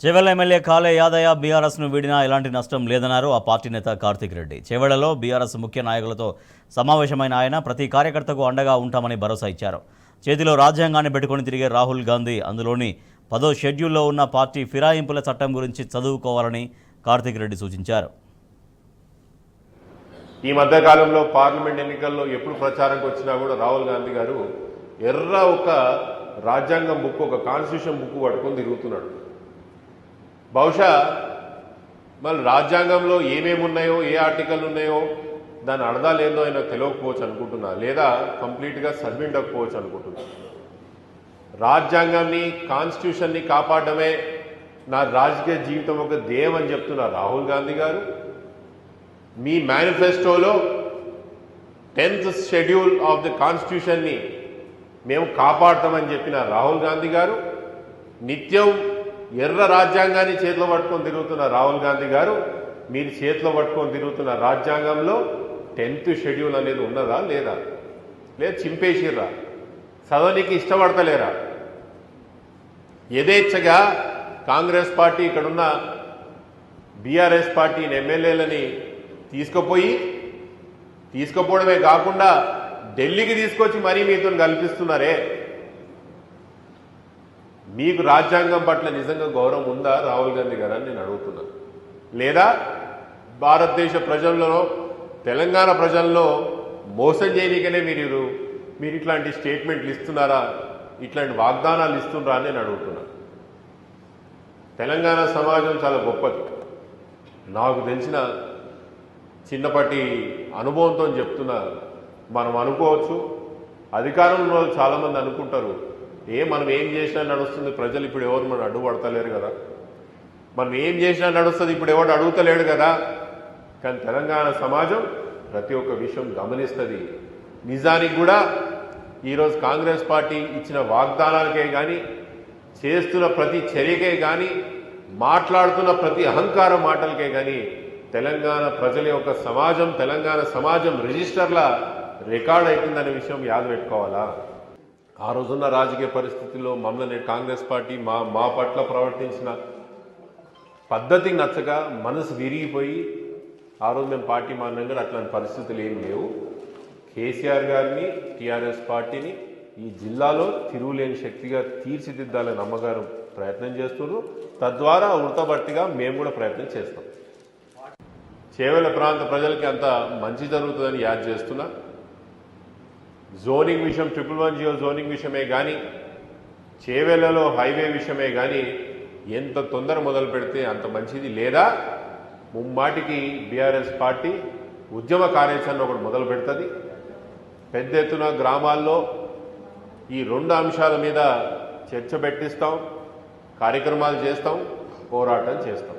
Chevella MLA కాలే యాదయ్య బీఆర్ఎస్ను వీడినా ఎలాంటి నష్టం లేదన్నారు ఆ పార్టీ నేత కార్తిక్ రెడ్డి. చేవెళ్లలో బీఆర్ఎస్ ముఖ్య నాయకులతో సమావేశమైన ఆయన ప్రతి కార్యకర్తకు అండగా ఉంటామని భరోసా ఇచ్చారు. చేతిలో రాజ్యాంగాన్ని పెట్టుకుని తిరిగే రాహుల్ గాంధీ అందులోని 10వ షెడ్యూల్లో ఉన్న పార్టీ ఫిరాయింపుల చట్టం గురించి చదువుకోవాలని కార్తిక్ రెడ్డి సూచించారు. ఈ మధ్యకాలంలో పార్లమెంట్ ఎన్నికల్లో ఎప్పుడు ప్రచారంకి వచ్చినా కూడా రాహుల్ గాంధీ గారు ఒక రాజ్యాంగం బుక్, ఒక కాన్స్టిట్యూషన్ బుక్ పట్టుకొని తిరుగుతున్నాడు. బహుశా మళ్ళీ రాజ్యాంగంలో ఏమేమి ఉన్నాయో, ఏ ఆర్టికల్ ఉన్నాయో దాని అర్థాలు ఏందో ఆయన తెలియకపోవచ్చు అనుకుంటున్నా, లేదా కంప్లీట్గా చదివిండకపోవచ్చు అనుకుంటున్నా. రాజ్యాంగాన్ని, కాన్స్టిట్యూషన్ని కాపాడమే నా రాజకీయ జీవితం ఒక ధ్యేయం అని చెప్తున్నారు రాహుల్ గాంధీ గారు. మీ మేనిఫెస్టోలో 10th షెడ్యూల్ ఆఫ్ ది కాన్స్టిట్యూషన్ని మేము కాపాడతామని చెప్పిన రాహుల్ గాంధీ గారు నిత్యం ఎర్ర రాజ్యాంగాన్ని చేతిలో పట్టుకొని తిరుగుతున్న రాహుల్ గాంధీ గారు, మీరు చేతిలో పట్టుకొని తిరుగుతున్న రాజ్యాంగంలో 10th షెడ్యూల్ అనేది ఉన్నదా లేదా, లేదా చింపేసిర్రా, చదవనికి ఇష్టపడతలేరా? యథేచ్ఛగా కాంగ్రెస్ పార్టీ ఇక్కడున్న బీఆర్ఎస్ పార్టీని ఎమ్మెల్యేలని తీసుకుపోవడమే కాకుండా ఢిల్లీకి తీసుకొచ్చి మరీ మీతో కల్పిస్తున్నారే. మీకు రాజ్యాంగం పట్ల నిజంగా గౌరవం ఉందా రాహుల్ గాంధీ గారు అని నేను అడుగుతున్నాను. లేదా భారతదేశ ప్రజల్లో, తెలంగాణ ప్రజల్లో మోసం చేయనికనే మీరు ఇట్లాంటి స్టేట్మెంట్లు ఇస్తున్నారా, ఇట్లాంటి వాగ్దానాలు ఇస్తున్నారా అని నేను అడుగుతున్నాను. తెలంగాణ సమాజం చాలా గొప్పది. నాకు తెలిసిన చిన్నపాటి అనుభవంతో చెప్తున్నా. మనం అనుకోవచ్చు, అధికారంలో చాలామంది అనుకుంటారు, మనం ఏం చేసినా నడుస్తుంది, ప్రజలు ఇప్పుడు ఎవరు మనం అడ్డుపడతలేరు కదా, మనం ఏం చేసినా నడుస్తుంది, ఇప్పుడు ఎవరు అడుగుతలేడు కదా. కానీ తెలంగాణ సమాజం ప్రతి ఒక్క విషయం గమనిస్తుంది. నిజానికి కూడా ఈరోజు కాంగ్రెస్ పార్టీ ఇచ్చిన వాగ్దానాలకే కానీ, చేస్తున్న ప్రతి చర్యకే కానీ, మాట్లాడుతున్న ప్రతి అహంకార మాటలకే కానీ తెలంగాణ ప్రజల యొక్క సమాజం, తెలంగాణ సమాజం రిజిస్టర్లా రికార్డ్ అవుతుందనే విషయం యాద పెట్టుకోవాలా. ఆ రోజున్న రాజకీయ పరిస్థితుల్లో మమ్మల్ని కాంగ్రెస్ పార్టీ మా పట్ల ప్రవర్తించిన పద్ధతికి నచ్చక మనసు విరిగిపోయి ఆ రోజు మేము పార్టీ మారినాం. కానీ అట్లాంటి పరిస్థితులు ఏమి లేవు. కేసీఆర్ గారిని, టీఆర్ఎస్ పార్టీని ఈ జిల్లాలో తిరుగులేని శక్తిగా తీర్చిదిద్దాలని నమ్మగారు ప్రయత్నం చేస్తున్నారు. తద్వారా ఉడతబట్టిగా మేము కూడా ప్రయత్నం చేస్తాం. చేవెళ్ల ప్రాంత ప్రజలకి అంత మంచి జరుగుతుందని యాద్ చేస్తున్నా. జోనింగ్ విషయం, 111 జోనింగ్ విషయమే కానీ, చేవెళ్లలో హైవే విషయమే కానీ ఎంత తొందర మొదలు పెడితే అంత మంచిది. లేదా ముమ్మాటికి బీఆర్ఎస్ పార్టీ ఉద్యమ కార్యాచరణ ఒకటి మొదలు పెడుతుంది. పెద్ద ఎత్తున గ్రామాల్లో ఈ 2 అంశాల మీద చర్చ పెట్టిస్తాం, కార్యక్రమాలు చేస్తాం, పోరాటం చేస్తాం.